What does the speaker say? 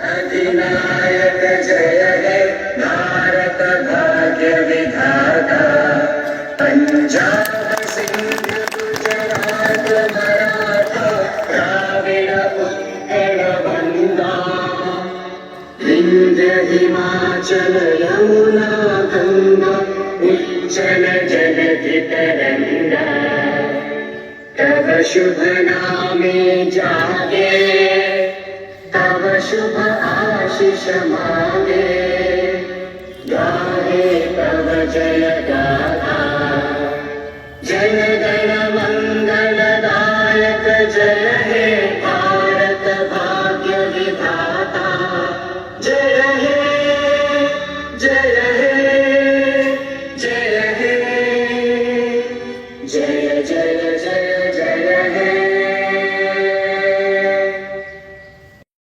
अधिनायक जय हे भारत भाग्य विधाता पंजाब सिंध गुजरात मराठा द्राविड उत्कल गंगा विंध्य हिमाचल यमुना गंगा उज्जल जलधि तरंगा तव शुभ नामे जागे तव शुभ आशीष मांगे गाहे तव जय गाथा जय